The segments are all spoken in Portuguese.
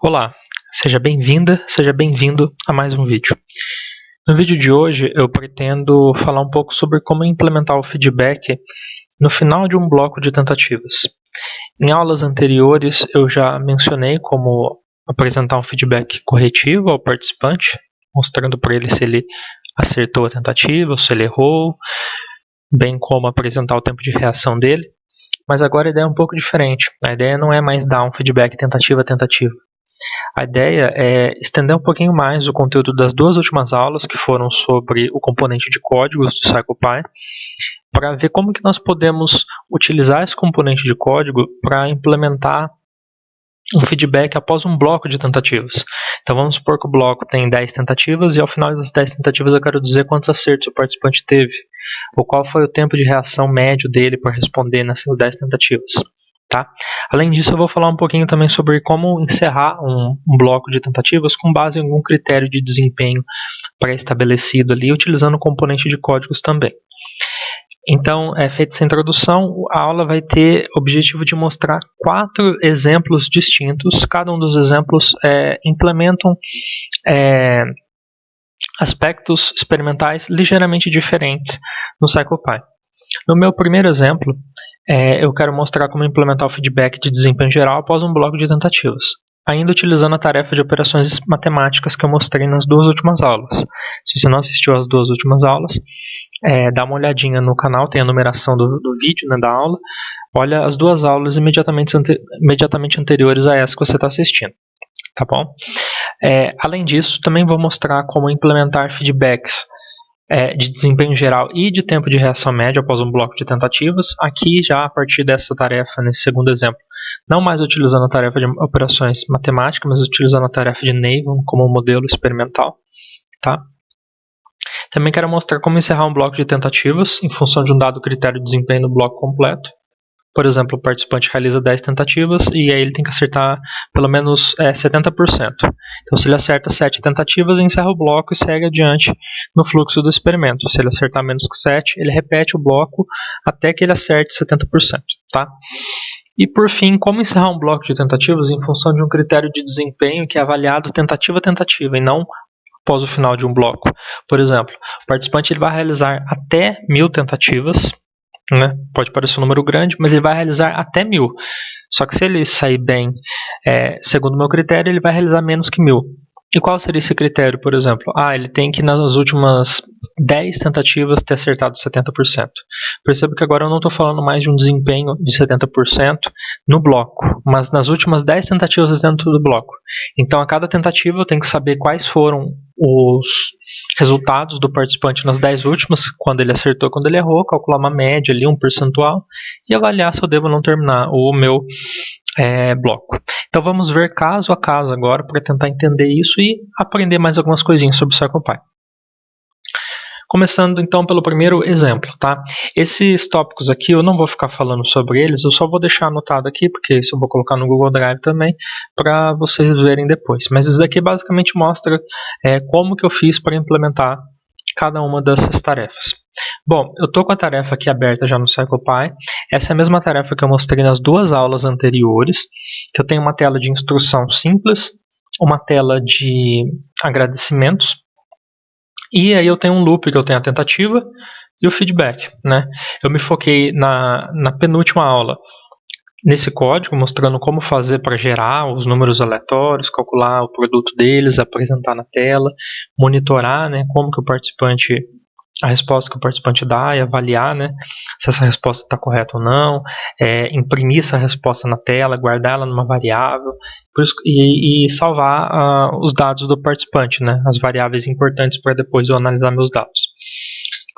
Olá, seja bem-vinda, seja bem-vindo a mais um vídeo. No vídeo de hoje eu pretendo falar um pouco sobre como implementar o feedback no final de um bloco de tentativas. Em aulas anteriores eu já mencionei como apresentar um feedback corretivo ao participante, mostrando para ele se ele acertou a tentativa ou se ele errou, bem como apresentar o tempo de reação dele. Mas agora a ideia é um pouco diferente. A ideia não é mais dar um feedback tentativa a tentativa. A ideia é estender um pouquinho mais o conteúdo das duas últimas aulas, que foram sobre o componente de códigos do CirclePy, para ver como que nós podemos utilizar esse componente de código para implementar um feedback após um bloco de tentativas. Então vamos supor que o bloco tem 10 tentativas e ao final das 10 tentativas eu quero dizer quantos acertos o participante teve, ou qual foi o tempo de reação médio dele para responder nessas 10 tentativas. Tá? Além disso, eu vou falar um pouquinho também sobre como encerrar um bloco de tentativas com base em algum critério de desempenho pré-estabelecido ali, utilizando o componente de códigos também. Então, feita essa introdução, a aula vai ter o objetivo de mostrar 4 exemplos distintos. Cada um dos exemplos implementam aspectos experimentais ligeiramente diferentes no CirclePy. No meu primeiro exemplo, eu quero mostrar como implementar o feedback de desempenho geral após um bloco de tentativas, ainda utilizando a tarefa de operações matemáticas que eu mostrei nas duas últimas aulas. Se você não assistiu às duas últimas aulas, dá uma olhadinha no canal, tem a numeração do vídeo, né, da aula. Olha as duas aulas imediatamente anteriores a essa que você está assistindo. Tá bom? Além disso, também vou mostrar como implementar feedbacks de desempenho geral e de tempo de reação média após um bloco de tentativas. Aqui, já a partir dessa tarefa, nesse segundo exemplo, não mais utilizando a tarefa de operações matemáticas, mas utilizando a tarefa de Naven como modelo experimental. Tá? Também quero mostrar como encerrar um bloco de tentativas em função de um dado critério de desempenho no bloco completo. Por exemplo, o participante realiza 10 tentativas e aí ele tem que acertar pelo menos 70%. Então, se ele acerta 7 tentativas, encerra o bloco e segue adiante no fluxo do experimento. Se ele acertar menos que 7, ele repete o bloco até que ele acerte 70%. Tá? E, por fim, como encerrar um bloco de tentativas em função de um critério de desempenho que é avaliado tentativa a tentativa e não após o final de um bloco. Por exemplo, o participante ele vai realizar até 1000 tentativas. Né? Pode parecer um número grande, mas ele vai realizar até 1000. Só que se ele sair bem, segundo o meu critério, ele vai realizar menos que 1000. E qual seria esse critério, por exemplo? Ele tem que nas últimas 10 tentativas ter acertado 70%. Perceba que agora eu não estou falando mais de um desempenho de 70% no bloco, mas nas últimas 10 tentativas dentro do bloco. Então, a cada tentativa eu tenho que saber quais foram os resultados do participante nas 10 últimas, quando ele acertou, quando ele errou, calcular uma média ali, um percentual, e avaliar se eu devo ou não terminar o meu bloco. Então vamos ver caso a caso agora para tentar entender isso e aprender mais algumas coisinhas sobre o CirclePy. Começando então pelo primeiro exemplo, tá? Esses tópicos aqui eu não vou ficar falando sobre eles, eu só vou deixar anotado aqui, porque isso eu vou colocar no Google Drive também, para vocês verem depois. Mas isso aqui basicamente mostra como que eu fiz para implementar cada uma dessas tarefas. Bom, eu estou com a tarefa aqui aberta já no CirclePy. Essa é a mesma tarefa que eu mostrei nas duas aulas anteriores, que eu tenho uma tela de instrução simples, uma tela de agradecimentos, e aí eu tenho um loop que eu tenho a tentativa e o feedback. Né? Eu me foquei na penúltima aula nesse código, mostrando como fazer para gerar os números aleatórios, calcular o produto deles, apresentar na tela, monitorar, né, como que a resposta que o participante dá e avaliar, né, se essa resposta está correta ou não, imprimir essa resposta na tela, guardar ela numa variável e salvar os dados do participante, né, as variáveis importantes para depois eu analisar meus dados.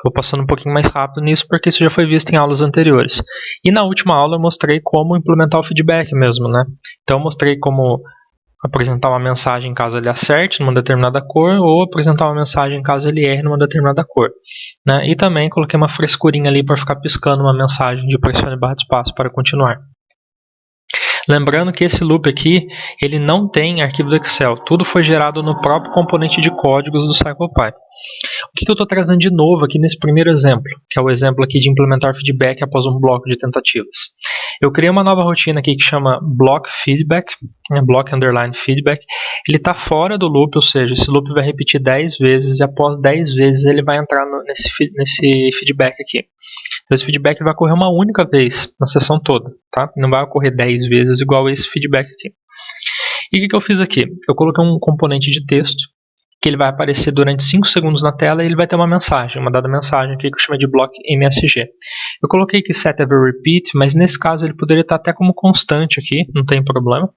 Vou passando um pouquinho mais rápido nisso porque isso já foi visto em aulas anteriores. E na última aula eu mostrei como implementar o feedback mesmo, né? Então eu mostrei como apresentar uma mensagem caso ele acerte numa determinada cor ou apresentar uma mensagem caso ele erre numa determinada cor. Né? E também coloquei uma frescurinha ali para ficar piscando uma mensagem de pressione barra de espaço para continuar. Lembrando que esse loop aqui, ele não tem arquivo do Excel. Tudo foi gerado no próprio componente de códigos do CyclePy. O que eu estou trazendo de novo aqui nesse primeiro exemplo, que é o exemplo aqui de implementar feedback após um bloco de tentativas. Eu criei uma nova rotina aqui que chama block feedback, block underline feedback. Ele está fora do loop, ou seja, esse loop vai repetir 10 vezes e após 10 vezes ele vai entrar nesse feedback aqui. Então, esse feedback vai ocorrer uma única vez na sessão toda, tá? Não vai ocorrer 10 vezes igual esse feedback aqui. E o que eu fiz aqui? Eu coloquei um componente de texto que ele vai aparecer durante 5 segundos na tela e ele vai ter uma mensagem, uma dada mensagem aqui que eu chamo de block MSG. Eu coloquei aqui set every repeat, mas nesse caso ele poderia estar até como constante aqui, não tem problema.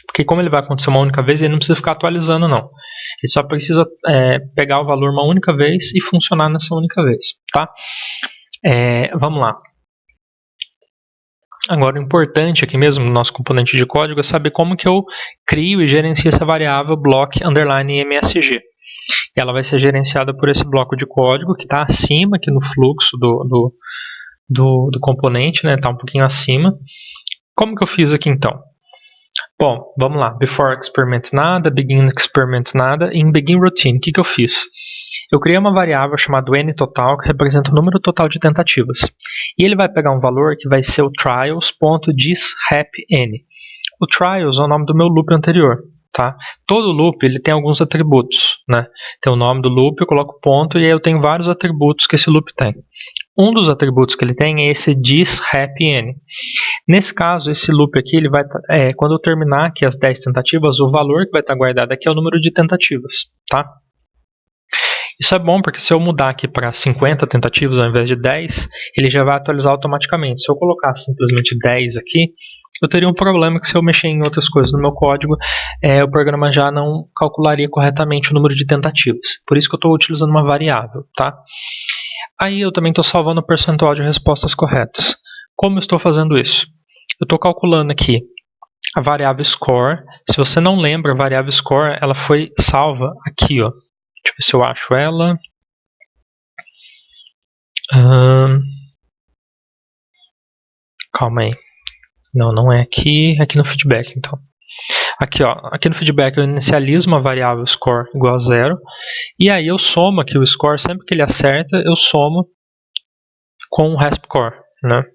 Porque como ele vai acontecer uma única vez, ele não precisa ficar atualizando não. Ele só precisa pegar o valor uma única vez e funcionar nessa única vez, tá? Vamos lá. Agora, o importante aqui mesmo no nosso componente de código é saber como que eu crio e gerencio essa variável block underline MSG. E ela vai ser gerenciada por esse bloco de código que está acima aqui no fluxo do componente, né? Está um pouquinho acima. Como que eu fiz aqui então? Bom, vamos lá. Before experiment nada, begin experiment nada, e em begin routine, o que eu fiz? Eu criei uma variável chamada nTotal que representa o número total de tentativas. E ele vai pegar um valor que vai ser o trials.thisHappN. O trials é o nome do meu loop anterior. Tá? Todo loop ele tem alguns atributos. Né? Tem o nome do loop, eu coloco ponto e aí eu tenho vários atributos que esse loop tem. Um dos atributos que ele tem é esse thisHappN. Nesse caso, esse loop aqui, ele vai, quando eu terminar aqui as 10 tentativas, o valor que vai estar guardado aqui é o número de tentativas. Tá? Isso é bom porque se eu mudar aqui para 50 tentativas ao invés de 10, ele já vai atualizar automaticamente. Se eu colocar simplesmente 10 aqui, eu teria um problema que se eu mexer em outras coisas no meu código, o programa já não calcularia corretamente o número de tentativas. Por isso que eu estou utilizando uma variável. Tá? Aí eu também estou salvando o percentual de respostas corretas. Como eu estou fazendo isso? Eu estou calculando aqui a variável score. Se você não lembra, a variável score ela foi salva aqui, ó. Deixa eu ver se eu acho ela. Calma aí. Não é aqui. É aqui no feedback, então. Aqui, ó. Aqui no feedback eu inicializo uma variável score igual a 0. E aí eu somo aqui o score. Sempre que ele acerta, eu somo com o hash_score, né?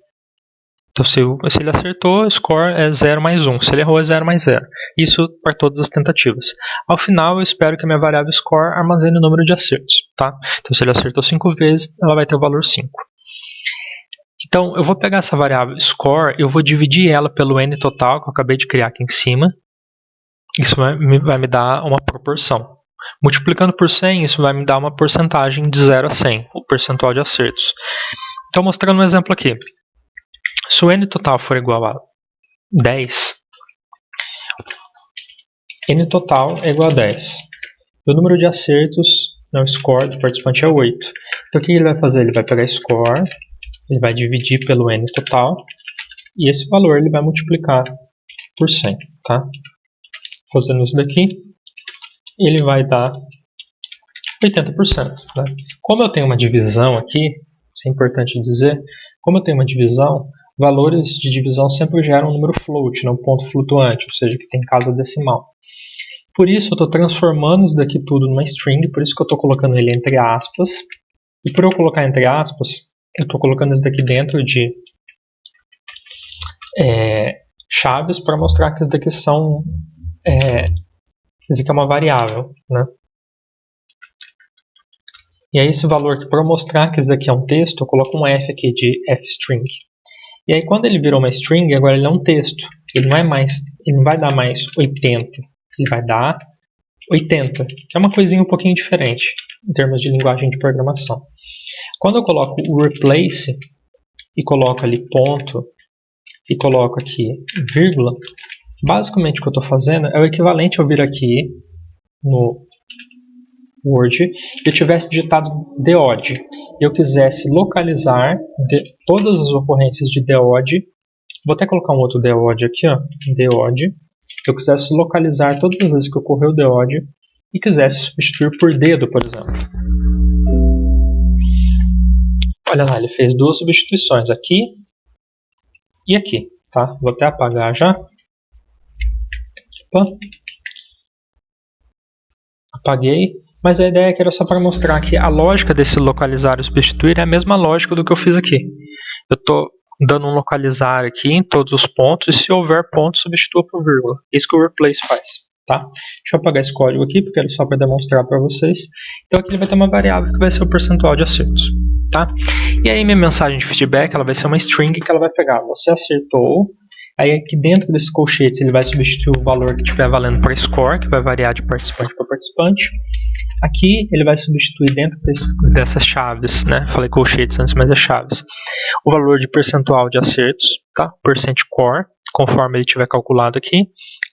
Então, se ele acertou, o score é 0 mais 1. Se ele errou, é 0 mais 0. Isso para todas as tentativas. Ao final, eu espero que a minha variável score armazene o número de acertos. Tá? Então, se ele acertou 5 vezes, ela vai ter o valor 5. Então, eu vou pegar essa variável score, eu vou dividir ela pelo nTotal, que eu acabei de criar aqui em cima. Isso vai me dar uma proporção. Multiplicando por 100, isso vai me dar uma porcentagem de 0 a 100, o percentual de acertos. Então, mostrando um exemplo aqui. Se o nTotal for igual a 10, nTotal é igual a 10. O número de acertos, o score do participante é 8. Então o que ele vai fazer? Ele vai pegar score, ele vai dividir pelo nTotal, e esse valor ele vai multiplicar por 100. Tá? Fazendo isso daqui, ele vai dar 80%. Né? Como eu tenho uma divisão aqui, isso é importante dizer, como eu tenho uma divisão, valores de divisão sempre geram um número float, não um ponto flutuante, ou seja, que tem casa decimal. Por isso eu estou transformando isso daqui tudo numa string, por isso que eu estou colocando ele entre aspas. E por eu colocar entre aspas, eu estou colocando isso daqui dentro de chaves para mostrar que isso daqui são... isso aqui é uma variável. Né? E aí esse valor aqui, para mostrar que isso daqui é um texto, eu coloco um F aqui de fstring. E aí quando ele virou uma string, agora ele é um texto. Ele não vai dar mais 80. Ele vai dar 80, que é uma coisinha um pouquinho diferente em termos de linguagem de programação. Quando eu coloco o replace e coloco ali ponto e coloco aqui vírgula, basicamente o que eu estou fazendo é o equivalente a eu vir aqui no Word e eu tivesse digitado deodd e eu quisesse localizar todas as ocorrências de deodd. Vou até colocar um outro deodd aqui, ó, deodd. Eu quisesse localizar todas as vezes que ocorreu o deodd e quisesse substituir por dedo, por exemplo. Olha lá, ele fez duas substituições, aqui e aqui. tá? Vou até apagar já. Opa. Apaguei. Mas a ideia é que era só para mostrar que a lógica desse localizar e substituir é a mesma lógica do que eu fiz aqui. Eu estou dando um localizar aqui em todos os pontos e se houver ponto, substitua por vírgula. Isso que o replace faz. Tá? Deixa eu apagar esse código aqui, porque ele é só para demonstrar para vocês. Então aqui ele vai ter uma variável que vai ser o percentual de acertos. Tá? E aí minha mensagem de feedback ela vai ser uma string que ela vai pegar. Você acertou. Aí aqui dentro desse colchetes ele vai substituir o valor que estiver valendo para score, que vai variar de participante para participante. Aqui ele vai substituir dentro dessas chaves, né? Falei colchetes antes, mas é chaves. O valor de percentual de acertos, tá? Percent core, conforme ele tiver calculado aqui,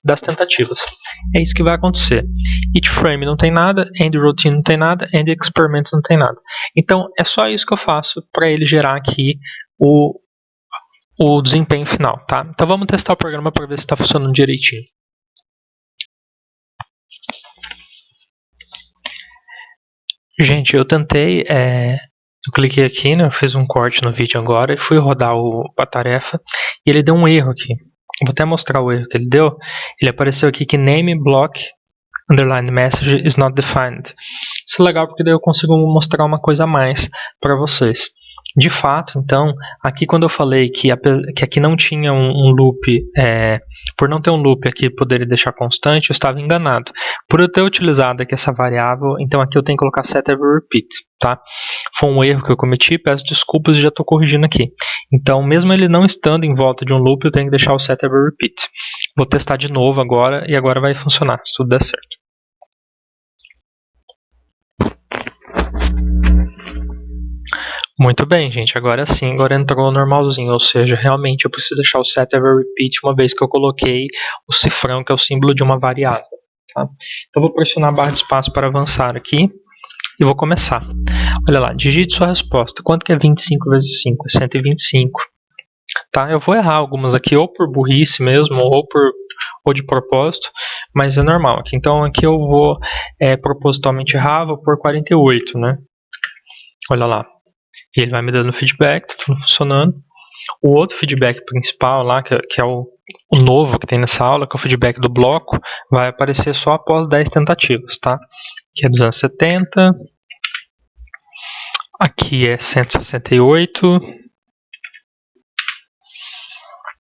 das tentativas. É isso que vai acontecer. Each frame não tem nada, end routine não tem nada, end experiment não tem nada. Então é só isso que eu faço para ele gerar aqui o desempenho final, tá? Então vamos testar o programa para ver se está funcionando direitinho. Gente, eu tentei, eu cliquei aqui, né, eu fiz um corte no vídeo agora e fui rodar a tarefa e ele deu um erro aqui. Vou até mostrar o erro que ele deu. Ele apareceu aqui que name block underline message is not defined. Isso é legal porque daí eu consigo mostrar uma coisa a mais para vocês. De fato, então, aqui quando eu falei que aqui não tinha um loop, por não ter um loop aqui poderia deixar constante, eu estava enganado. Por eu ter utilizado aqui essa variável, então aqui eu tenho que colocar setEveryRepeat, tá? Foi um erro que eu cometi, peço desculpas e já estou corrigindo aqui. Então, mesmo ele não estando em volta de um loop, eu tenho que deixar o setEveryRepeat. Vou testar de novo agora e agora vai funcionar, se tudo der certo. Muito bem, gente. Agora sim, agora entrou normalzinho. Ou seja, realmente eu preciso deixar o setEveryRepeat uma vez que eu coloquei o cifrão, que é o símbolo de uma variável. Tá? Então vou pressionar a barra de espaço para avançar aqui e vou começar. Olha lá, digite sua resposta. Quanto que é 25 vezes 5? É 125. Tá? Eu vou errar algumas aqui, ou por burrice mesmo, ou de propósito, mas é normal. Então aqui eu vou propositalmente errar, vou por 48, né? Olha lá. E ele vai me dando feedback, tá tudo funcionando. O outro feedback principal lá, que é o novo que tem nessa aula, que é o feedback do bloco, vai aparecer só após 10 tentativas, tá? Aqui é 270. Aqui é 168.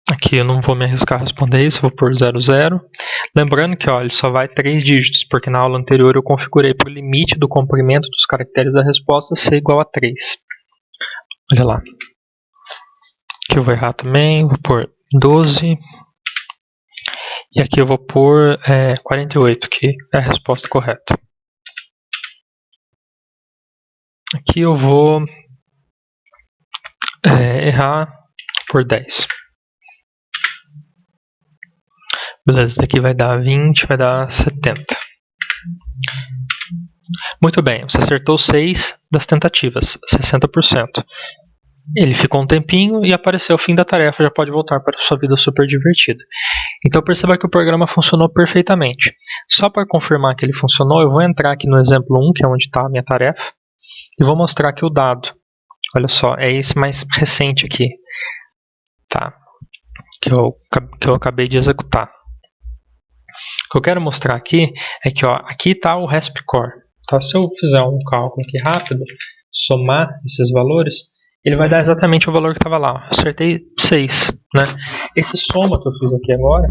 Aqui eu não vou me arriscar a responder isso, vou por 00. Lembrando que ó, ele só vai 3 dígitos, porque na aula anterior eu configurei para o limite do comprimento dos caracteres da resposta ser igual a 3. Olha lá. Aqui eu vou errar também, vou por 12. E aqui eu vou por 48, que é a resposta correta. Aqui eu vou errar por 10. Beleza, isso daqui vai dar 20, vai dar 70. Muito bem, você acertou 6 das tentativas, 60%. Ele ficou um tempinho e apareceu o fim da tarefa, já pode voltar para a sua vida super divertida. Então perceba que o programa funcionou perfeitamente. Só para confirmar que ele funcionou, eu vou entrar aqui no exemplo 1, que é onde está a minha tarefa, e vou mostrar aqui o dado. Olha só, é esse mais recente aqui, tá? Que eu acabei de executar. O que eu quero mostrar aqui é que ó, aqui está o RESP-Core. Tá? Se eu fizer um cálculo aqui rápido, somar esses valores, ele vai dar exatamente o valor que estava lá. Eu acertei 6. Né? Esse soma que eu fiz aqui agora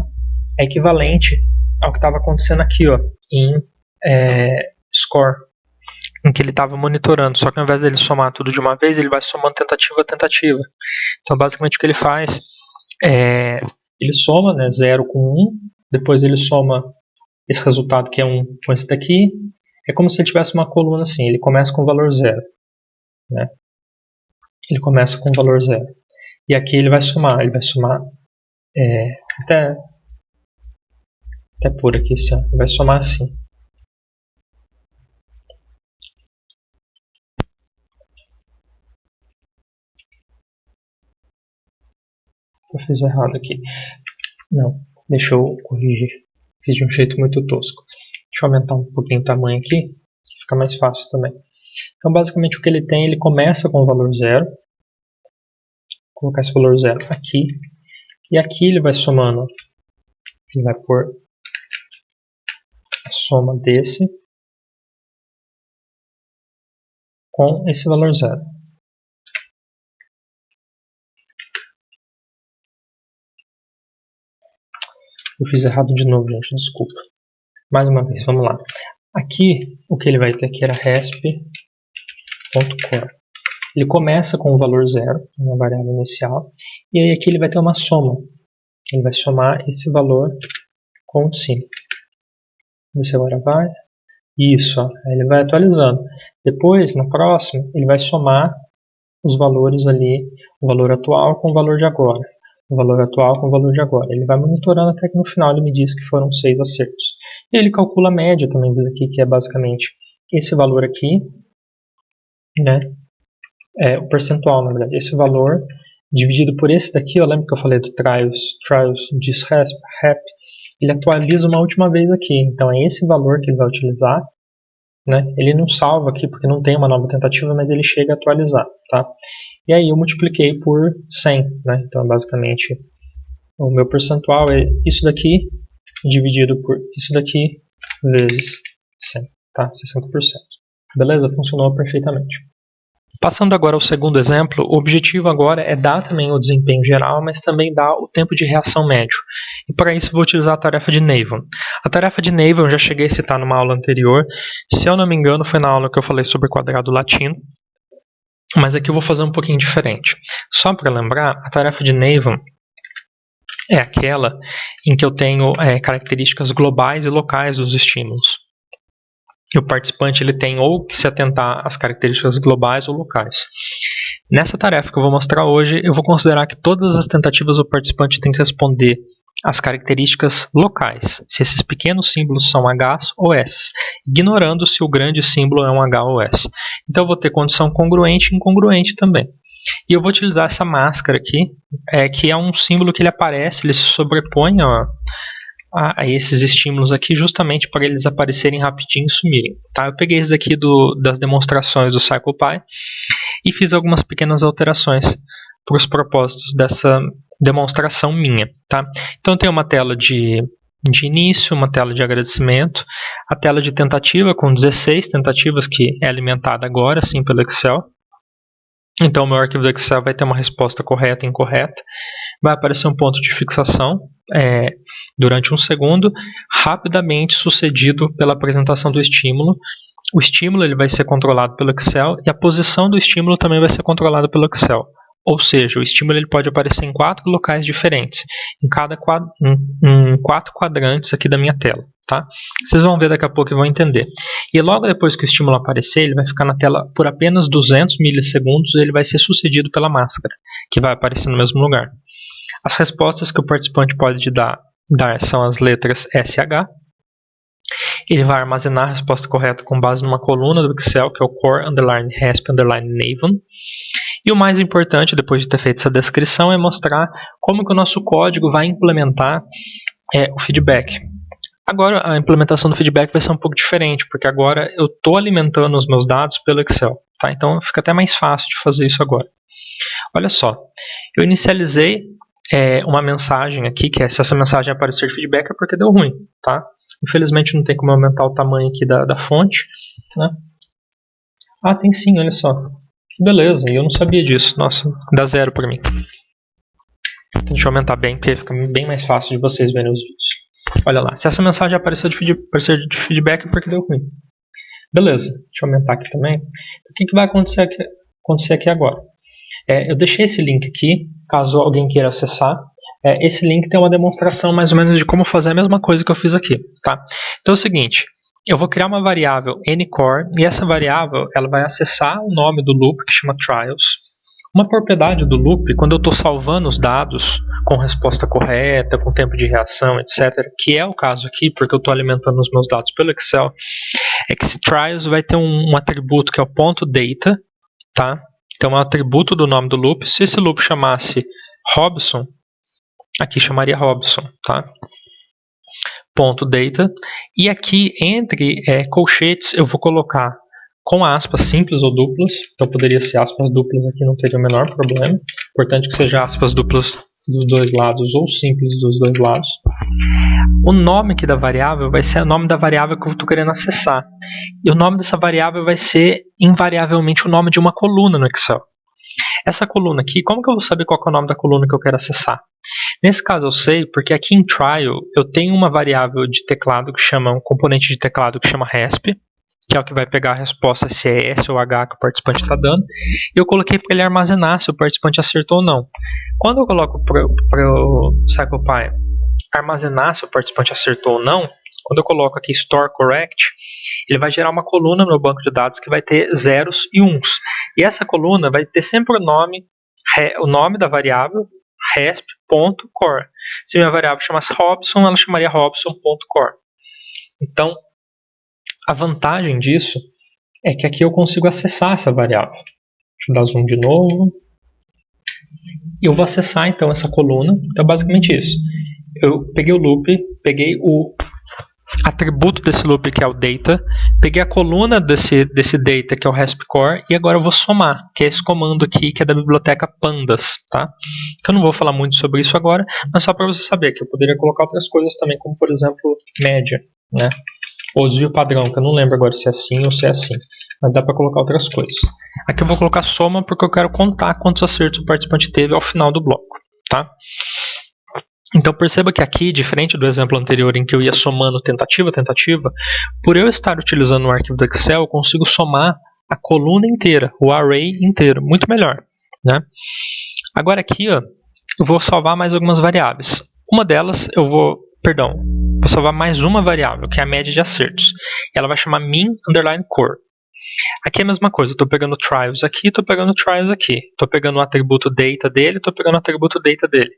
é equivalente ao que estava acontecendo aqui ó, em score, em que ele estava monitorando. Só que ao invés dele somar tudo de uma vez, ele vai somando tentativa a tentativa. Então basicamente o que ele faz ele soma 0 com 1, depois ele soma esse resultado que é 1 com esse daqui. É como se ele tivesse uma coluna assim, ele começa com o valor 0. Né? Ele começa com o valor 0. E aqui ele vai somar até por aqui, assim, ele vai somar assim. Eu fiz errado aqui. Não, deixa eu corrigir. Fiz de um jeito muito tosco. Deixa eu aumentar um pouquinho o tamanho aqui, que fica mais fácil também. Então, basicamente, o que ele tem, ele começa com o valor 0. Vou colocar esse valor 0 aqui. E aqui ele vai somando, ele vai pôr a soma desse com esse valor 0. Eu fiz errado de novo, gente, desculpa. Mais uma vez, vamos lá. Aqui, o que ele vai ter aqui era resp.core. Ele começa com o valor 0, uma variável inicial, e aí aqui ele vai ter uma soma. Ele vai somar esse valor com o de cima. Vamos ver se agora vai. Isso, ó. Aí ele vai atualizando. Depois, na próxima, ele vai somar os valores ali, o valor atual com o valor de agora. O valor atual com o valor de agora. Ele vai monitorando até que no final ele me diz que foram 6 acertos. E ele calcula a média também daqui, que é basicamente esse valor aqui, né? O percentual, na verdade. Esse valor dividido por esse daqui, eu lembro que eu falei do trials diz rep, ele atualiza uma última vez aqui. Então é esse valor que ele vai utilizar, né? Ele não salva aqui porque não tem uma nova tentativa, mas ele chega a atualizar, tá? E aí eu multipliquei por 100, né? Então basicamente o meu percentual é isso daqui dividido por isso daqui vezes 100, tá? 60%. Beleza? Funcionou perfeitamente. Passando agora ao segundo exemplo, o objetivo agora é dar também o desempenho geral, mas também dar o tempo de reação médio. E para isso vou utilizar a tarefa de Navion. A tarefa de Navion eu já cheguei a citar numa aula anterior. Se eu não me engano, foi na aula que eu falei sobre quadrado latino. Mas aqui eu vou fazer um pouquinho diferente. Só para lembrar, a tarefa de Navion é aquela em que eu tenho características globais e locais dos estímulos. E o participante ele tem ou que se atentar às características globais ou locais. Nessa tarefa que eu vou mostrar hoje, eu vou considerar que todas as tentativas do participante tem que responder às características locais, se esses pequenos símbolos são H's ou S, ignorando se o grande símbolo é um H ou S. Então eu vou ter condição congruente e incongruente também. E eu vou utilizar essa máscara aqui, que é um símbolo que ele aparece, ele se sobrepõe a esses estímulos aqui justamente para eles aparecerem rapidinho e sumirem. Tá? Eu peguei esse daqui das demonstrações do CirclePy e fiz algumas pequenas alterações para os propósitos dessa demonstração minha. Tá? Então eu tenho uma tela de início, uma tela de agradecimento, a tela de tentativa com 16 tentativas que é alimentada agora sim pelo Excel. Então o meu arquivo do Excel vai ter uma resposta correta e incorreta. Vai aparecer um ponto de fixação durante um segundo, rapidamente sucedido pela apresentação do estímulo. O estímulo ele vai ser controlado pelo Excel e a posição do estímulo também vai ser controlada pelo Excel. Ou seja, o estímulo ele pode aparecer em 4 locais diferentes, em 4 quadrantes aqui da minha tela. Tá? Vocês vão ver daqui a pouco e vão entender. E logo depois que o estímulo aparecer, ele vai ficar na tela por apenas 200 milissegundos e ele vai ser sucedido pela máscara, que vai aparecer no mesmo lugar. As respostas que o participante pode dar são as letras SH. Ele vai armazenar a resposta correta com base numa coluna do Excel, que é o core_resp_Navion. E o mais importante, depois de ter feito essa descrição, é mostrar como que o nosso código vai implementar o feedback. Agora, a implementação do feedback vai ser um pouco diferente, porque agora eu estou alimentando os meus dados pelo Excel. Tá? Então, fica até mais fácil de fazer isso agora. Olha só, eu inicializei uma mensagem aqui, que se essa mensagem aparecer de feedback é porque deu ruim. Tá? Infelizmente, não tem como aumentar o tamanho aqui da fonte. Né? Ah, tem sim, olha só. Beleza, eu não sabia disso. Nossa, dá 0 para mim. Deixa eu aumentar bem, porque fica bem mais fácil de vocês verem os vídeos. Olha lá, se essa mensagem aparecer de feedback é porque deu ruim. Beleza, deixa eu aumentar aqui também. O que vai acontecer aqui agora? Eu deixei esse link aqui, caso alguém queira acessar. Esse link tem uma demonstração mais ou menos de como fazer a mesma coisa que eu fiz aqui. Tá? Então é o seguinte, eu vou criar uma variável nCore e essa variável ela vai acessar o nome do loop que chama trials. Uma propriedade do loop, quando eu estou salvando os dados com resposta correta, com tempo de reação, etc., que é o caso aqui, porque eu estou alimentando os meus dados pelo Excel, é que esse trials vai ter um atributo que é o .data, tá? Então é um atributo do nome do loop. Se esse loop chamasse Robson, aqui chamaria Robson, tá? .data. E aqui entre colchetes eu vou colocar com aspas simples ou duplas. Então poderia ser aspas duplas aqui, não teria o menor problema. Importante que seja aspas duplas dos dois lados ou simples dos dois lados. O nome aqui da variável vai ser o nome da variável que eu estou querendo acessar. E o nome dessa variável vai ser invariavelmente o nome de uma coluna no Excel. Essa coluna aqui, como que eu vou saber qual que é o nome da coluna que eu quero acessar? Nesse caso eu sei porque aqui em trial eu tenho uma variável de teclado que chama, um componente de teclado que chama resp, que é o que vai pegar a resposta se é S ou H que o participante está dando, e eu coloquei para ele armazenar se o participante acertou ou não. Quando eu coloco para o CyclePy armazenar se o participante acertou ou não, quando eu coloco aqui Store Correct, ele vai gerar uma coluna no meu banco de dados que vai ter zeros e uns. E essa coluna vai ter sempre o nome da variável, resp.core. Se minha variável chamasse Robson, ela chamaria Robson.core. Então, a vantagem disso é que aqui eu consigo acessar essa variável. Deixa eu dar zoom de novo. Eu vou acessar então essa coluna. Então, basicamente isso. Eu peguei o loop, peguei o atributo desse loop que é o data, peguei a coluna desse data que é o respcore e agora eu vou somar, que é esse comando aqui que é da biblioteca pandas, tá? Eu não vou falar muito sobre isso agora, mas só para você saber que eu poderia colocar outras coisas também, como por exemplo média, né? Ou desvio padrão, que eu não lembro agora se é assim ou se é assim, mas dá para colocar outras coisas. Aqui eu vou colocar soma porque eu quero contar quantos acertos o participante teve ao final do bloco, tá? Então perceba que aqui, diferente do exemplo anterior em que eu ia somando tentativa, por eu estar utilizando um arquivo do Excel, eu consigo somar a coluna inteira, o array inteiro, muito melhor, né? Agora aqui, ó, eu vou salvar mais algumas variáveis. Uma delas vou salvar mais uma variável, que é a média de acertos. Ela vai chamar min_core. Aqui é a mesma coisa, eu estou pegando trials aqui, estou pegando trials aqui. Estou pegando o atributo data dele, estou pegando o atributo data dele.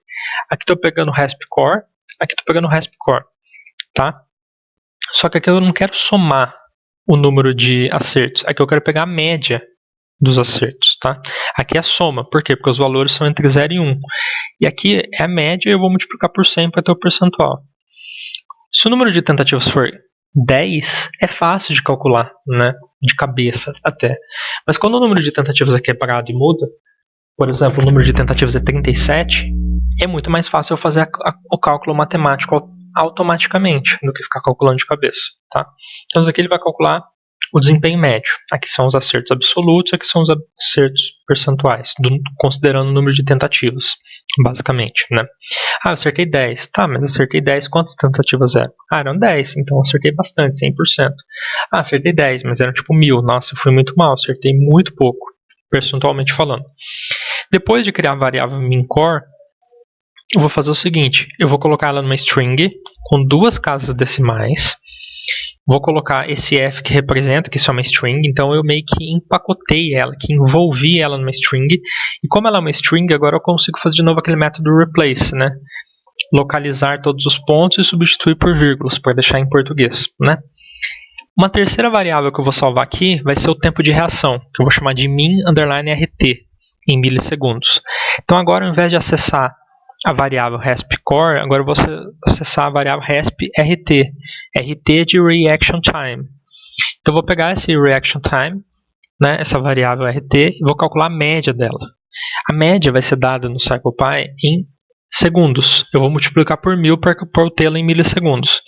Aqui estou pegando o respcore, aqui estou pegando o respcore, tá? Só que aqui eu não quero somar o número de acertos, aqui eu quero pegar a média dos acertos, tá? Aqui é a soma, por quê? Porque os valores são entre 0 e 1. E aqui é a média e eu vou multiplicar por 100 para ter o percentual. Se o número de tentativas for 10, é fácil de calcular, né? De cabeça até. Mas quando o número de tentativas é quebrado e muda, por exemplo, o número de tentativas é 37, é muito mais fácil eu fazer o cálculo matemático automaticamente do que ficar calculando de cabeça, tá? Então aqui ele vai calcular o desempenho médio. Aqui são os acertos absolutos, aqui são os acertos percentuais, considerando o número de tentativas, basicamente, né? Ah, eu acertei 10. Tá, mas acertei 10, quantas tentativas eram? Ah, eram 10, então eu acertei bastante, 100%. Ah, acertei 10, mas eram tipo 1000. Nossa, eu fui muito mal, acertei muito pouco, percentualmente falando. Depois de criar a variável min_core, eu vou fazer o seguinte, eu vou colocar ela numa string com 2 casas decimais. Vou colocar esse f que representa que isso é uma string, então eu meio que empacotei ela, que envolvi ela numa string. E como ela é uma string, agora eu consigo fazer de novo aquele método replace, né? Localizar todos os pontos e substituir por vírgulas, para deixar em português, né? Uma terceira variável que eu vou salvar aqui vai ser o tempo de reação, que eu vou chamar de min_rt, em milissegundos. Então agora, ao invés de acessar a variável respcore, agora eu vou acessar a variável resp_rt. RT de reaction time. Então eu vou pegar esse reaction time, né, essa variável RT, e vou calcular a média dela. A média vai ser dada no CyclePy em segundos. Eu vou multiplicar por 1000 para obtê-la em milissegundos.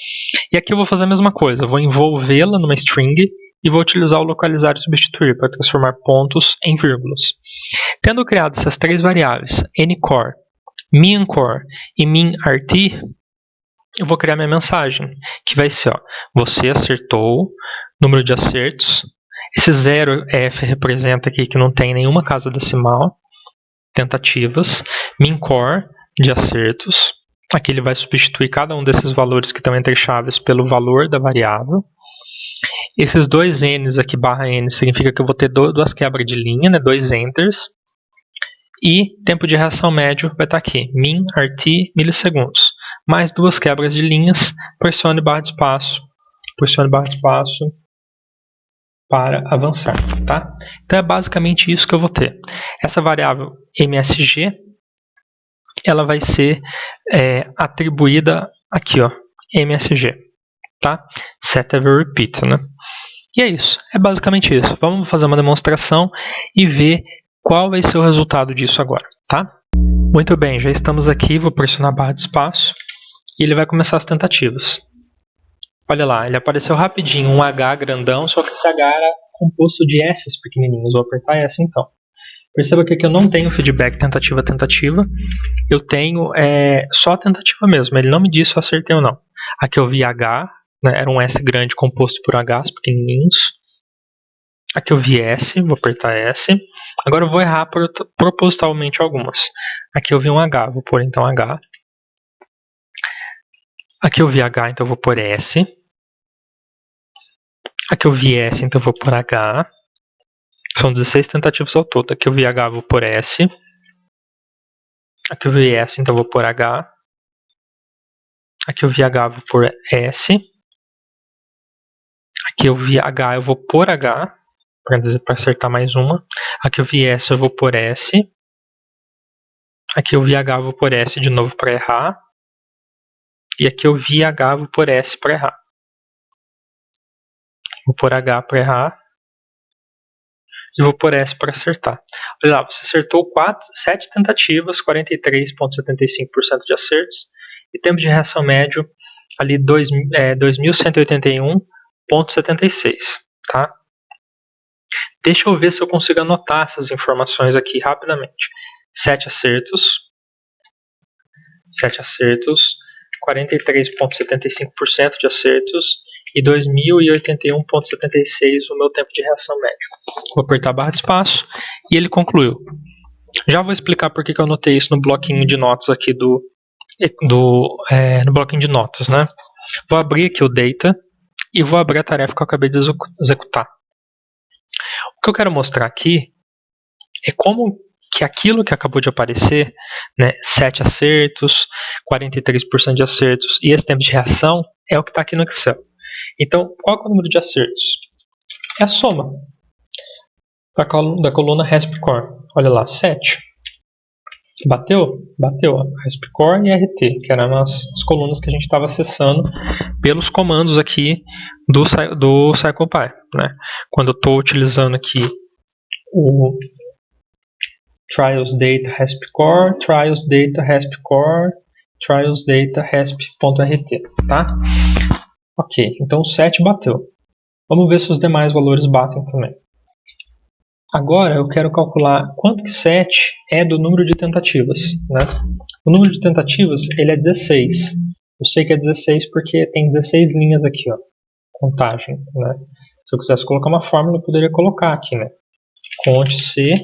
E aqui eu vou fazer a mesma coisa. Eu vou envolvê-la numa string e vou utilizar o localizar e substituir para transformar pontos em vírgulas. Tendo criado essas 3 variáveis, ncore, min_core e min_rt, eu vou criar minha mensagem, que vai ser, ó, você acertou, número de acertos, esse 0f representa aqui que não tem nenhuma casa decimal, tentativas, min_core de acertos, aqui ele vai substituir cada um desses valores que estão entre chaves pelo valor da variável. Esses 2 n's aqui, barra n, significa que eu vou ter 2 quebras de linha, né, 2 enters. E tempo de reação médio vai estar aqui, min_rt milissegundos. Mais 2 quebras de linhas, pressione barra de espaço para avançar, tá? Então é basicamente isso que eu vou ter. Essa variável msg, ela vai ser atribuída aqui, ó, msg, tá? Set every repeat, né? E é isso, é basicamente isso. Vamos fazer uma demonstração e ver qual vai ser o resultado disso agora, tá? Muito bem, já estamos aqui, vou pressionar a barra de espaço e ele vai começar as tentativas. Olha lá, ele apareceu rapidinho, um H grandão, só que esse H era composto de S's pequenininhos. Vou apertar S então. Perceba que aqui eu não tenho feedback tentativa, eu tenho só a tentativa mesmo, ele não me diz se eu acertei ou não. Aqui eu vi H, né, era um S grande composto por Hs pequenininhos. Aqui eu vi S, vou apertar S. Agora eu vou errar propositalmente algumas. Aqui eu vi um H, vou pôr então H. Aqui eu vi H, então eu vou pôr S. Aqui eu vi S, então eu vou pôr H. São 16 tentativas ao todo. Aqui eu vi H, vou pôr S. Aqui eu vi S, então eu vou pôr H. Aqui eu vi H, vou pôr S. Aqui eu vi H, eu vou pôr H. Para acertar mais uma. Aqui eu vi S, eu vou pôr S. Aqui eu vi H, eu vou pôr S de novo para errar. E aqui eu vi H, vou pôr S para errar. Vou pôr H para errar. E vou pôr S para acertar. Olha lá, você acertou 7 tentativas, 43,75% de acertos. E tempo de reação médio ali 2.181,76. Tá? Deixa eu ver se eu consigo anotar essas informações aqui rapidamente. 7 acertos, 43,75% de acertos e 2.081,76 o meu tempo de reação médio. Vou apertar a barra de espaço e ele concluiu. Já vou explicar por que eu anotei isso no bloquinho de notas aqui no bloquinho de notas, né? Vou abrir aqui o data e vou abrir a tarefa que eu acabei de executar. O que eu quero mostrar aqui é como que aquilo que acabou de aparecer, né, 7 acertos, 43% de acertos e esse tempo de reação é o que está aqui no Excel. Então, qual é o número de acertos? É a soma da coluna RESP-COR. Olha lá, 7. Bateu? Bateu. RESP-COR e RT, que eram as colunas que a gente estava acessando pelos comandos aqui do CirclePy, né? Quando eu estou utilizando aqui o trials data RESP-COR, trials data RESP-COR, trials data RESP.rt, tá? Ok, então o 7 bateu. Vamos ver se os demais valores batem também. Agora eu quero calcular quanto que 7 é do número de tentativas, né? O número de tentativas, ele é 16. Eu sei que é 16 porque tem 16 linhas aqui, ó, contagem, né? Se eu quisesse colocar uma fórmula, eu poderia colocar aqui, né? Conte C,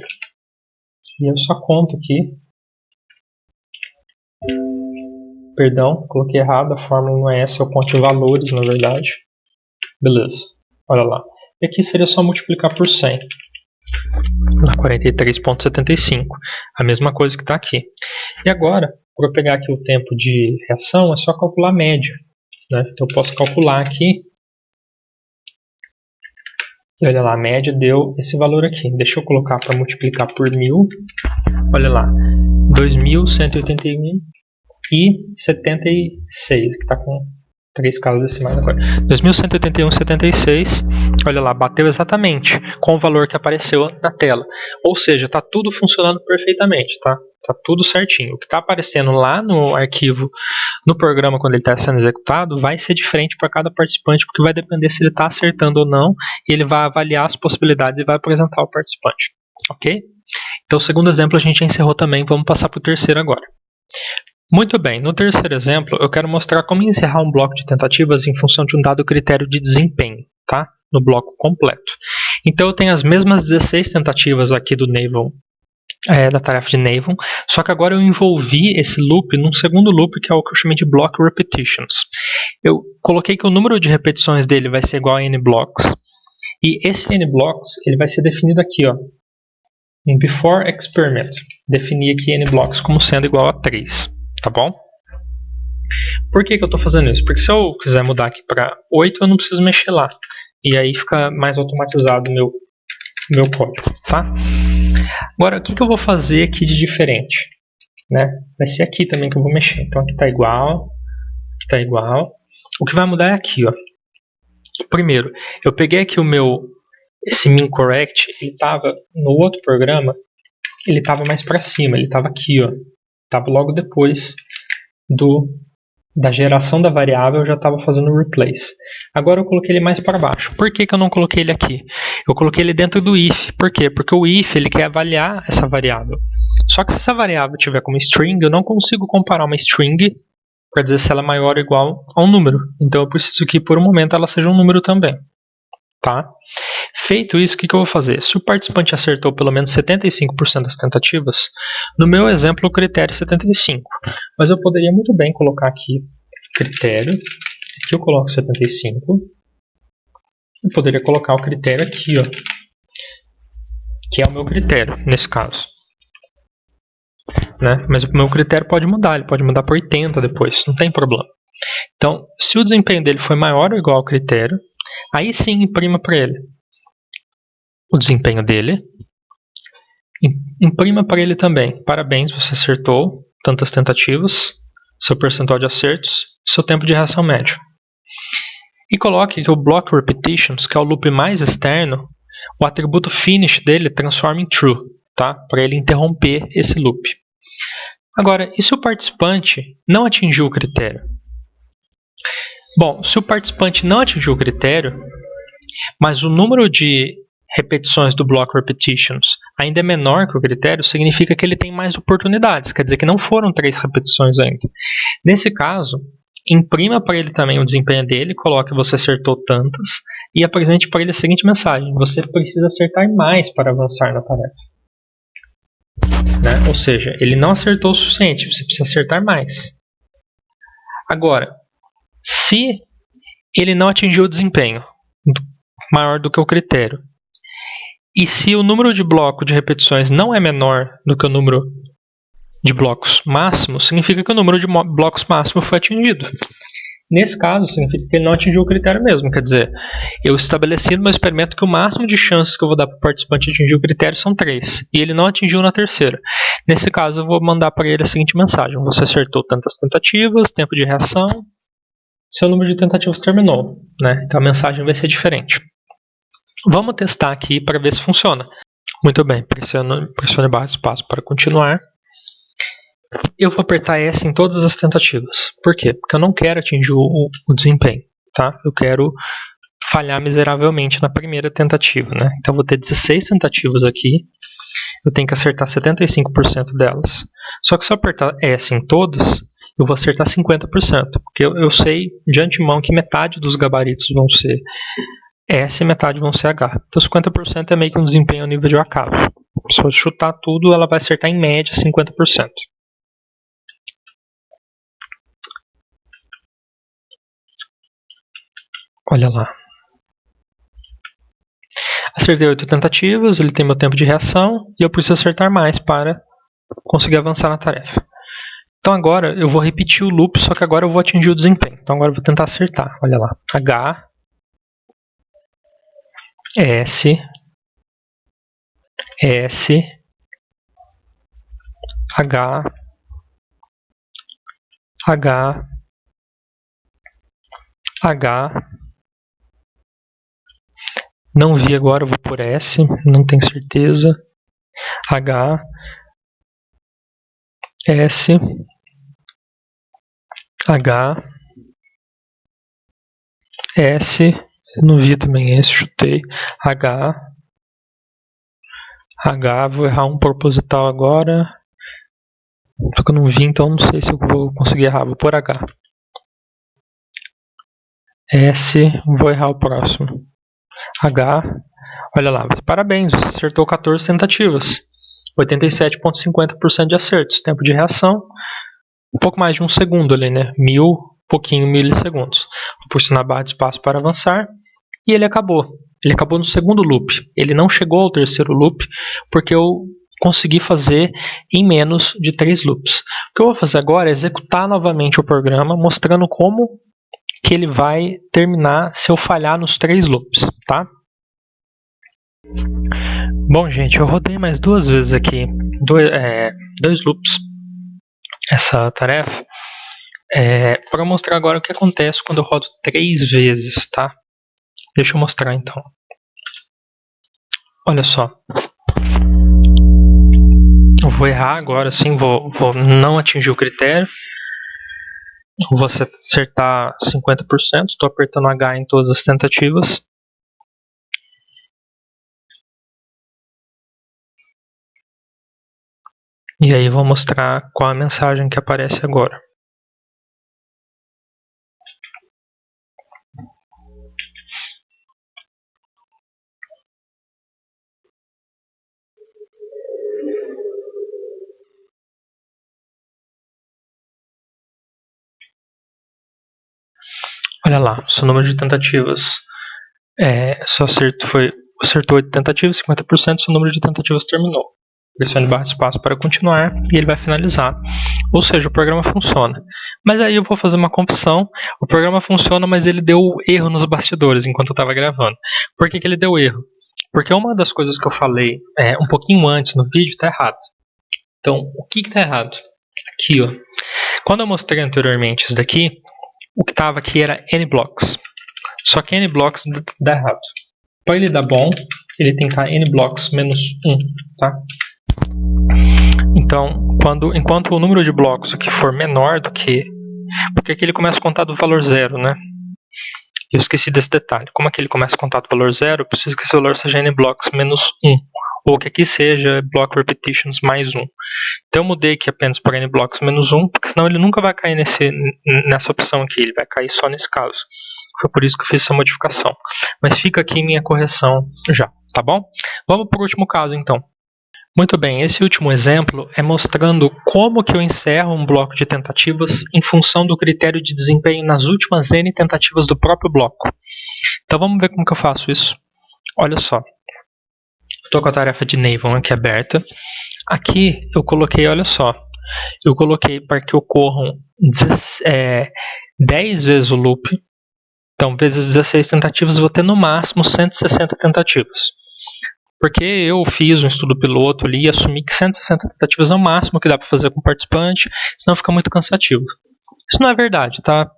e eu só conto aqui. Perdão, coloquei errado, a fórmula não é essa, eu conto valores, na verdade. Beleza, olha lá. E aqui seria só multiplicar por 100. 43,75. A mesma coisa que está aqui. E agora, para eu pegar aqui o tempo de reação, é só calcular a média, né? Então eu posso calcular aqui. E olha lá, a média deu esse valor aqui. Deixa eu colocar para multiplicar por 1000. Olha lá, 2.181,76, que está com 3 casas decimais agora. 2.181,76, olha lá, bateu exatamente com o valor que apareceu na tela. Ou seja, está tudo funcionando perfeitamente, tá? Está tudo certinho. O que está aparecendo lá no arquivo, no programa, quando ele está sendo executado, vai ser diferente para cada participante, porque vai depender se ele está acertando ou não, e ele vai avaliar as possibilidades e vai apresentar ao participante. Ok? Então, o segundo exemplo a gente já encerrou também, vamos passar para o terceiro agora. Muito bem, no terceiro exemplo eu quero mostrar como encerrar um bloco de tentativas em função de um dado critério de desempenho, tá? No bloco completo. Então eu tenho as mesmas 16 tentativas aqui do Naval, da tarefa de Naval, só que agora eu envolvi esse loop num segundo loop que é o que eu chamei de block repetitions. Eu coloquei que o número de repetições dele vai ser igual a n blocks, e esse n blocks ele vai ser definido aqui, ó, em before experiment. Defini aqui n blocks como sendo igual a 3. Tá bom? Por que eu estou fazendo isso? Porque se eu quiser mudar aqui para 8, eu não preciso mexer lá. E aí fica mais automatizado o meu código. Tá? Agora, o que eu vou fazer aqui de diferente? Né? Vai ser aqui também que eu vou mexer. Então aqui está igual. Aqui está igual. O que vai mudar é aqui. Ó. Primeiro, eu peguei aqui esse min correct. Ele estava no outro programa. Ele estava mais para cima. Ele estava aqui. Ó. estava logo depois da geração da variável, eu já estava fazendo o replace. Agora eu coloquei ele mais para baixo. Por que eu não coloquei ele aqui? Eu coloquei ele dentro do if. Por quê? Porque o if ele quer avaliar essa variável. Só que se essa variável tiver como string, eu não consigo comparar uma string para dizer se ela é maior ou igual a um número. Então eu preciso que por um momento ela seja um número também. Tá? Feito isso, o que eu vou fazer? Se o participante acertou pelo menos 75% das tentativas, no meu exemplo o critério é 75%. Mas eu poderia muito bem colocar aqui critério, aqui eu coloco 75%, eu poderia colocar o critério aqui, ó, que é o meu critério nesse caso. Né? Mas o meu critério pode mudar, ele pode mudar para 80 depois, não tem problema. Então, se o desempenho dele foi maior ou igual ao critério, aí sim imprima para ele o desempenho dele. Imprima para ele também. Parabéns, você acertou tantas tentativas, seu percentual de acertos, seu tempo de reação médio. E coloque que o block repetitions, que é o loop mais externo, o atributo finish dele transforma em true, tá? Para ele interromper esse loop. Agora, e se o participante não atingiu o critério? Bom, se o participante não atingiu o critério, mas o número de repetições do block repetitions ainda é menor que o critério, significa que ele tem mais oportunidades, quer dizer que não foram 3 repetições ainda. Nesse caso, imprima para ele também o desempenho dele, coloque você acertou tantas e apresente para ele a seguinte mensagem: você precisa acertar mais para avançar na tarefa. Né? Ou seja, ele não acertou o suficiente, você precisa acertar mais. Agora, se ele não atingiu o desempenho maior do que o critério, e se o número de blocos de repetições não é menor do que o número de blocos máximo, significa que o número de blocos máximo foi atingido. Nesse caso, significa que ele não atingiu o critério mesmo. Quer dizer, eu estabeleci no meu experimento que o máximo de chances que eu vou dar para o participante atingir o critério são 3. E ele não atingiu na terceira. Nesse caso, eu vou mandar para ele a seguinte mensagem: você acertou tantas tentativas, tempo de reação, seu número de tentativas terminou. Né? Então a mensagem vai ser diferente. Vamos testar aqui para ver se funciona. Muito bem, pressione barra de espaço para continuar. Eu vou apertar S em todas as tentativas. Por quê? Porque eu não quero atingir o desempenho. Tá? Eu quero falhar miseravelmente na primeira tentativa. Né? Então eu vou ter 16 tentativas aqui. Eu tenho que acertar 75% delas. Só que se eu apertar S em todas, eu vou acertar 50%. Porque eu sei de antemão que metade dos gabaritos vão ser S e metade vão ser H. Então 50% é meio que um desempenho ao nível de acaso. Se eu chutar tudo, ela vai acertar em média 50%. Olha lá. Acertei 8 tentativas, ele tem meu tempo de reação e eu preciso acertar mais para conseguir avançar na tarefa. Então agora eu vou repetir o loop, só que agora eu vou atingir o desempenho. Então agora eu vou tentar acertar. Olha lá. H, S, S, H, H, H. Não vi agora, eu vou por S, não tenho certeza. H, S, H, S, não vi também esse, chutei. H, H, vou errar um proposital agora. Só que eu não vi, então não sei se eu vou conseguir errar, vou por H. S, vou errar o próximo. H, olha lá, parabéns, você acertou 14 tentativas. 87,50% de acertos. Tempo de reação, um pouco mais de um segundo ali, né? Pouquinho milissegundos. Vou pressionar a barra de espaço para avançar. E ele acabou. Ele acabou no segundo loop. Ele não chegou ao terceiro loop, porque eu consegui fazer em menos de 3 loops. O que eu vou fazer agora é executar novamente o programa, mostrando como que ele vai terminar se eu falhar nos 3 loops, tá? Bom, gente, eu rodei mais 2 vezes aqui, 2 loops, essa tarefa, para mostrar agora o que acontece quando eu rodo 3 vezes, tá? Deixa eu mostrar então. Olha só. Eu vou errar agora, sim, vou não atingir o critério. Vou acertar 50%, estou apertando H em todas as tentativas. E aí vou mostrar qual a mensagem que aparece agora. Olha lá, seu número de tentativas acertou 8 tentativas, 50%, seu número de tentativas terminou. Pressione barra de espaço para continuar e ele vai finalizar. Ou seja, o programa funciona. Mas aí eu vou fazer uma confissão. O programa funciona, mas ele deu erro nos bastidores enquanto eu estava gravando. Por que ele deu erro? Porque uma das coisas que eu falei um pouquinho antes no vídeo está errado. Então, o que está errado? Aqui, ó. Quando eu mostrei anteriormente isso daqui, o que estava aqui era nblocks. Só que nblocks dá errado. Para ele dar bom, ele tem que estar nblocks menos 1, tá? Então, enquanto o número de blocos aqui for menor do que... Porque aqui ele começa a contar do valor 0, né? Eu esqueci desse detalhe. Como aqui ele começa a contar do valor 0, eu preciso que esse valor seja nblocks menos 1. Ou que aqui seja block repetitions mais 1. Então eu mudei aqui apenas para nblocks menos 1, porque senão ele nunca vai cair nessa opção aqui. Ele vai cair só nesse caso. Foi por isso que eu fiz essa modificação. Mas fica aqui minha correção já, tá bom? Vamos para o último caso, então. Muito bem, esse último exemplo é mostrando como que eu encerro um bloco de tentativas em função do critério de desempenho nas últimas N tentativas do próprio bloco. Então vamos ver como que eu faço isso. Olha só, estou com a tarefa de Naval aqui aberta. Aqui eu coloquei, olha só, eu coloquei para que ocorram 10 vezes o loop. Então, vezes 16 tentativas, eu vou ter no máximo 160 tentativas. Porque eu fiz um estudo piloto ali e assumi que 160 tentativas é o máximo que dá para fazer com o participante, senão fica muito cansativo. Isso não é verdade, tá?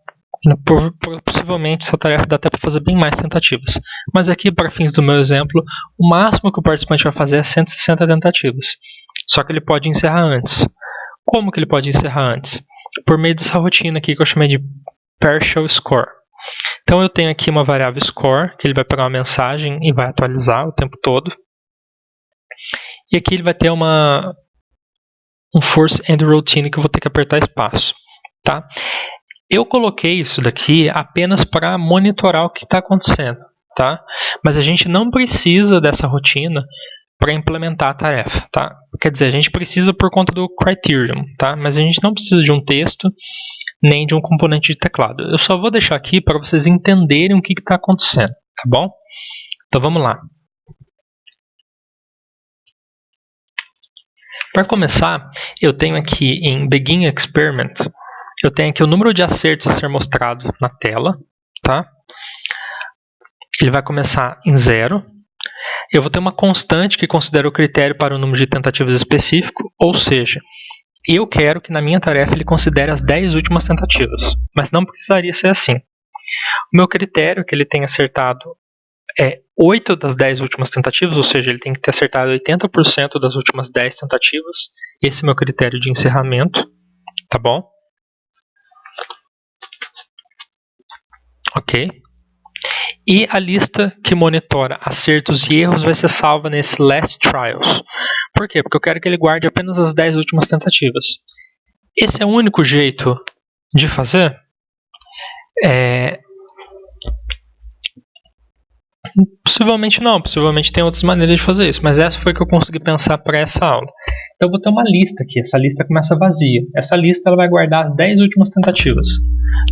Possivelmente essa tarefa dá até para fazer bem mais tentativas. Mas aqui, para fins do meu exemplo, o máximo que o participante vai fazer é 160 tentativas. Só que ele pode encerrar antes. Como que ele pode encerrar antes? Por meio dessa rotina aqui que eu chamei de partial score. Então eu tenho aqui uma variável score, que ele vai pegar uma mensagem e vai atualizar o tempo todo. E aqui ele vai ter um force end routine que eu vou ter que apertar espaço. Tá? Eu coloquei isso daqui apenas para monitorar o que está acontecendo. Tá? Mas a gente não precisa dessa rotina para implementar a tarefa. Tá? Quer dizer, a gente precisa por conta do criterion, tá? Mas a gente não precisa de um texto nem de um componente de teclado. Eu só vou deixar aqui para vocês entenderem o que está acontecendo, tá bom? Então vamos lá. Para começar, eu tenho aqui em Begin Experiment, eu tenho aqui o número de acertos a ser mostrado na tela, tá? Ele vai começar em 0. Eu vou ter uma constante que considera o critério para o número de tentativas específico, ou seja, eu quero que na minha tarefa ele considere as 10 últimas tentativas, mas não precisaria ser assim. O meu critério é que ele tenha acertado 8 das 10 últimas tentativas, ou seja, ele tem que ter acertado 80% das últimas 10 tentativas. Esse é o meu critério de encerramento, tá bom? Ok. E a lista que monitora acertos e erros vai ser salva nesse Last Trials. Por quê? Porque eu quero que ele guarde apenas as 10 últimas tentativas. Esse é o único jeito de fazer? Possivelmente não, possivelmente tem outras maneiras de fazer isso, mas essa foi que eu consegui pensar para essa aula. Então eu vou ter uma lista aqui, essa lista começa vazia. Essa lista ela vai guardar as 10 últimas tentativas.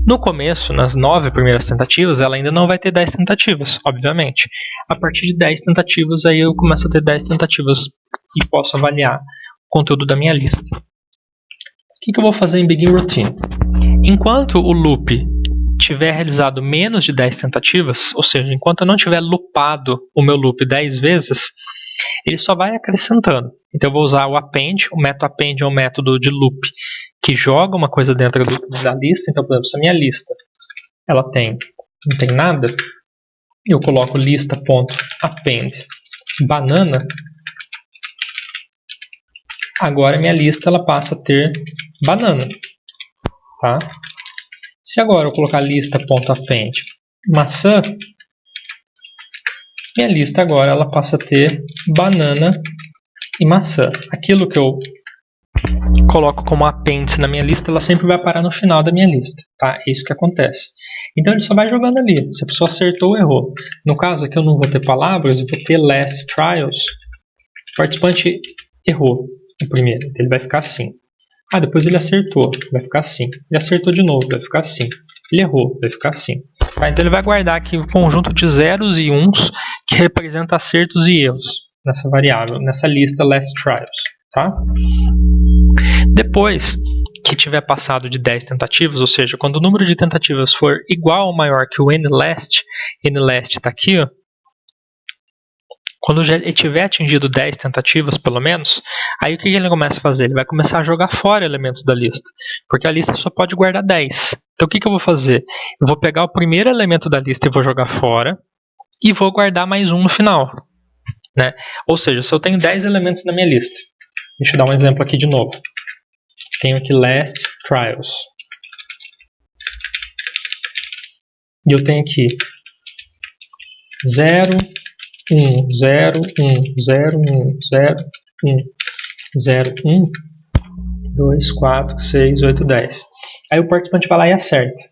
No começo, nas 9 primeiras tentativas, ela ainda não vai ter 10 tentativas, obviamente. A partir de 10 tentativas, aí eu começo a ter 10 tentativas e posso avaliar o conteúdo da minha lista. O que eu vou fazer em Begin Routine? Enquanto o loop tiver realizado menos de 10 tentativas, ou seja, enquanto eu não tiver loopado o meu loop 10 vezes, ele só vai acrescentando. Então eu vou usar o append, o método append é um método de loop que joga uma coisa dentro da lista. Então, por exemplo, se a minha lista ela não tem nada, eu coloco lista.append banana, agora minha lista ela passa a ter banana. Tá? Se agora eu colocar lista.append maçã, minha lista agora ela passa a ter banana e maçã. Aquilo que eu coloco como apêndice na minha lista, ela sempre vai parar no final da minha lista. Tá? É isso que acontece. Então ele só vai jogando ali, se a pessoa acertou ou errou. No caso aqui eu não vou ter palavras, eu vou ter last trials. O participante errou o primeiro, então ele vai ficar assim. Depois ele acertou, vai ficar assim. Ele acertou de novo, vai ficar assim. Ele errou, vai ficar assim. Tá? Então ele vai guardar aqui um conjunto de zeros e uns que representa acertos e erros nessa variável, nessa lista last trials. Tá? Depois que tiver passado de 10 tentativas, ou seja, quando o número de tentativas for igual ou maior que o nlast está aqui, ó, quando ele tiver atingido 10 tentativas, pelo menos, aí o que ele começa a fazer? Ele vai começar a jogar fora elementos da lista, porque a lista só pode guardar 10. Então o que eu vou fazer? Eu vou pegar o primeiro elemento da lista e vou jogar fora, e vou guardar mais um no final. Né? Ou seja, se eu tenho 10 elementos na minha lista, deixa eu dar um exemplo aqui de novo. Tenho aqui last trials. E eu tenho aqui 0, 1, 0, 1, 0, 1, 0, 1, 0, 1, 2, 4, 6, 8, 10. Aí o participante vai lá e acerta.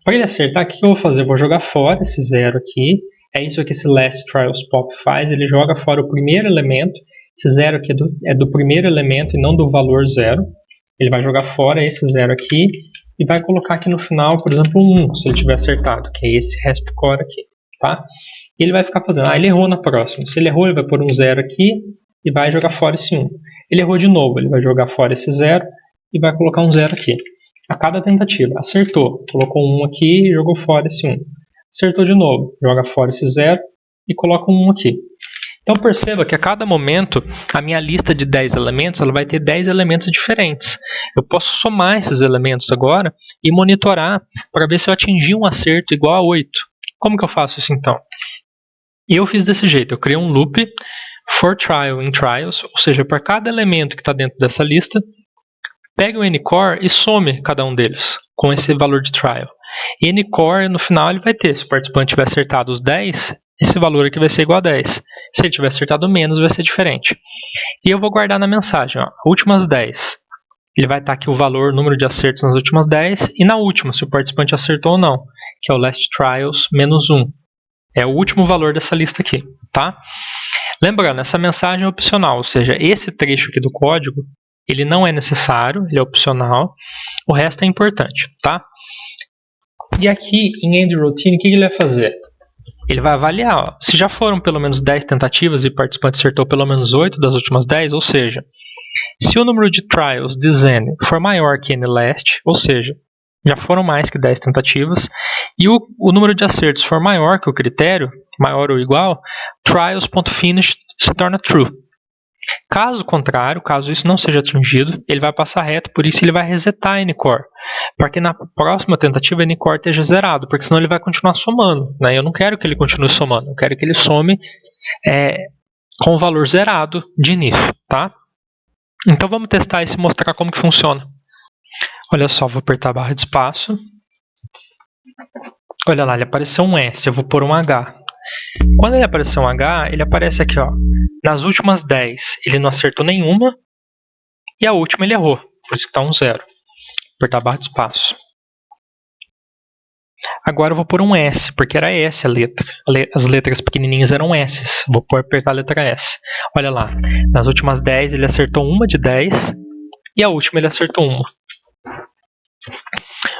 Para ele acertar, o que eu vou fazer? Eu vou jogar fora esse 0 aqui. É isso que esse last trials pop faz. Ele joga fora o primeiro elemento. Esse 0 aqui é do primeiro elemento e não do valor 0. Ele vai jogar fora esse 0 aqui e vai colocar aqui no final, por exemplo, 1, se ele tiver acertado, que é esse resp_core aqui. Tá? E ele vai ficar fazendo, ele errou na próxima. Se ele errou, ele vai pôr um 0 aqui e vai jogar fora esse 1. Ele errou de novo, ele vai jogar fora esse 0 e vai colocar um 0 aqui. A cada tentativa, acertou, colocou um 1 aqui e jogou fora esse 1. Acertou de novo, joga fora esse 0 e coloca um 1 aqui. Então perceba que a cada momento a minha lista de 10 elementos ela vai ter 10 elementos diferentes. Eu posso somar esses elementos agora e monitorar para ver se eu atingi um acerto igual a 8. Como que eu faço isso então? Eu fiz desse jeito, eu criei um loop for trial in trials, ou seja, para cada elemento que está dentro dessa lista, pegue o ncore e some cada um deles com esse valor de trial. E ncore no final ele vai ter, se o participante tiver acertado os 10, esse valor aqui vai ser igual a 10. Se ele tiver acertado menos, vai ser diferente. E eu vou guardar na mensagem, ó, últimas 10. Ele vai estar aqui o valor, o número de acertos nas últimas 10, e na última, se o participante acertou ou não, que é o last trials menos 1. É o último valor dessa lista aqui, tá? Lembrando, essa mensagem é opcional, ou seja, esse trecho aqui do código, ele não é necessário, ele é opcional, o resto é importante, tá? E aqui em endRoutine, o que ele vai fazer? Ele vai avaliar, ó, se já foram pelo menos 10 tentativas e o participante acertou pelo menos 8 das últimas 10, ou seja, se o número de trials de Zen for maior que nlast, ou seja, já foram mais que 10 tentativas, e o número de acertos for maior que o critério, maior ou igual, trials.finish se torna true. Caso contrário, caso isso não seja atingido, ele vai passar reto, por isso ele vai resetar a ncore, para que na próxima tentativa a ncore esteja zerado, porque senão ele vai continuar somando. Né? Eu não quero que ele continue somando, eu quero que ele some com o valor zerado de início. Tá? Então vamos testar isso e mostrar como que funciona. Olha só, vou apertar a barra de espaço. Olha lá, ele apareceu um S, eu vou pôr um H. Quando ele aparecer um H, ele aparece aqui, ó. Nas últimas 10, ele não acertou nenhuma. E a última ele errou, por isso que está um 0. Vou apertar a barra de espaço. Agora eu vou pôr um S, porque era S a letra. As letras pequenininhas eram S. Vou apertar a letra S. Olha lá, nas últimas 10 ele acertou uma de 10. E a última ele acertou uma.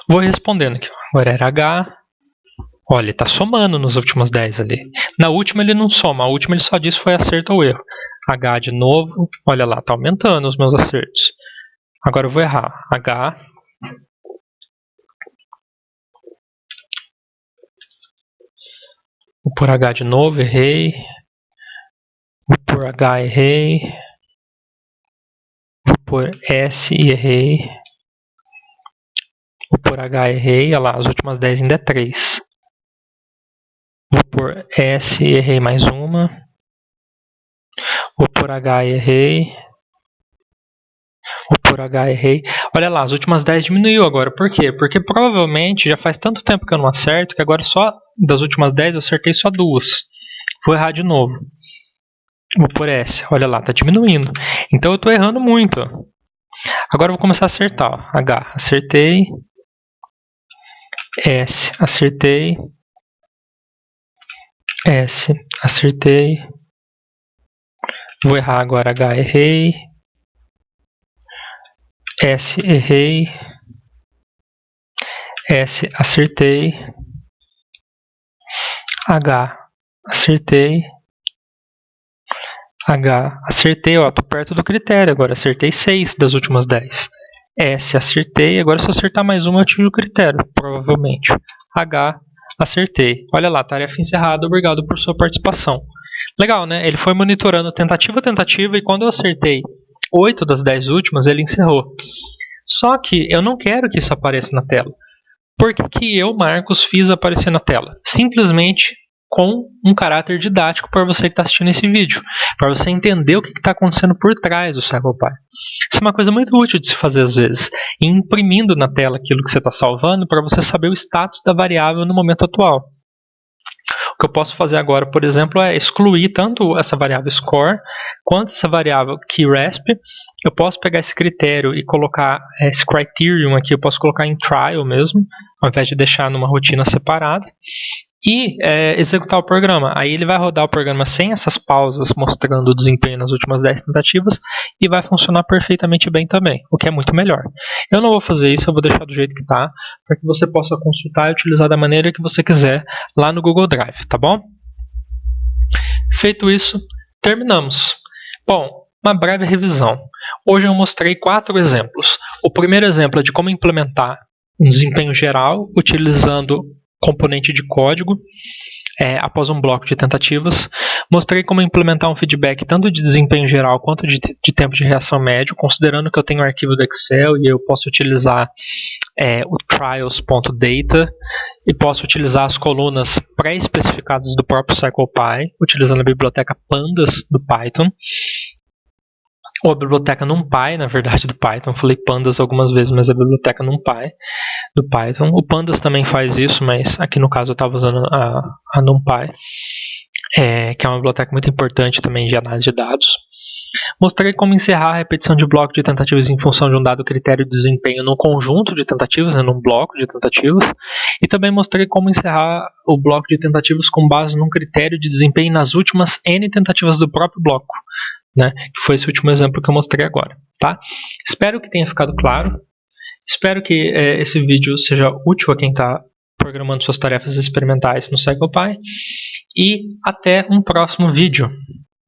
Vou respondendo aqui. Agora era H. Olha, ele está somando nos últimos 10 ali. Na última ele não soma, a última ele só diz se foi acerto ou erro. H de novo, olha lá, está aumentando os meus acertos. Agora eu vou errar. H. Vou pôr H de novo, errei. Vou pôr H, errei. Vou pôr S e errei. Vou pôr H, errei. Olha lá, as últimas 10 ainda é 3. Vou pôr S e errei mais uma. Vou pôr H e errei. por H, errei. Olha lá, as últimas 10 diminuiu agora. Por quê? Porque provavelmente já faz tanto tempo que eu não acerto que agora só das últimas 10 eu acertei só 2. Vou errar de novo. Vou por S. Olha lá, tá diminuindo. Então eu tô errando muito. Agora eu vou começar a acertar. Ó. H, acertei. S, acertei. S, acertei. Vou errar agora. H, errei. S, errei. S, acertei. H, acertei. H, acertei, ó, tô perto do critério agora, acertei 6 das últimas 10. S, acertei, agora se eu acertar mais uma eu atingo o critério, provavelmente. H, acertei. Olha lá, tarefa encerrada, obrigado por sua participação. Legal, né? Ele foi monitorando tentativa a tentativa e quando eu acertei 8 das 10 últimas, ele encerrou. Só que eu não quero que isso apareça na tela. Por que eu, Marcos, fiz aparecer na tela? Simplesmente com um caráter didático para você que está assistindo esse vídeo, para você entender o que está acontecendo por trás do CirclePy. Isso é uma coisa muito útil de se fazer às vezes, imprimindo na tela aquilo que você está salvando para você saber o status da variável no momento atual. O que eu posso fazer agora, por exemplo, é excluir tanto essa variável score quanto essa variável keyResp. Eu posso pegar esse critério e colocar esse criterion aqui, eu posso colocar em trial mesmo, ao invés de deixar numa rotina separada. E executar o programa. Aí ele vai rodar o programa sem essas pausas, mostrando o desempenho nas últimas 10 tentativas e vai funcionar perfeitamente bem também, o que é muito melhor. Eu não vou fazer isso, eu vou deixar do jeito que está, para que você possa consultar e utilizar da maneira que você quiser lá no Google Drive, tá bom? Feito isso, terminamos. Bom, uma breve revisão. Hoje eu mostrei 4 exemplos. O primeiro exemplo é de como implementar um desempenho geral utilizando componente de código após um bloco de tentativas. Mostrei como implementar um feedback tanto de desempenho geral quanto de tempo de reação médio, considerando que eu tenho um arquivo do Excel e eu posso utilizar o trials.data e posso utilizar as colunas pré-especificadas do próprio CirclePy, utilizando a biblioteca pandas do Python. Ou a biblioteca NumPy, na verdade, do Python. Falei pandas algumas vezes, mas é a biblioteca NumPy do Python. O pandas também faz isso, mas aqui no caso eu estava usando a NumPy, que é uma biblioteca muito importante também de análise de dados. Mostrei como encerrar a repetição de bloco de tentativas em função de um dado critério de desempenho num conjunto de tentativas, num bloco de tentativas. E também mostrei como encerrar o bloco de tentativas com base num critério de desempenho nas últimas N tentativas do próprio bloco. Que foi esse último exemplo que eu mostrei agora, tá? Espero que tenha ficado claro. Espero que esse vídeo seja útil a quem está programando suas tarefas experimentais no CirclePy. E até um próximo vídeo.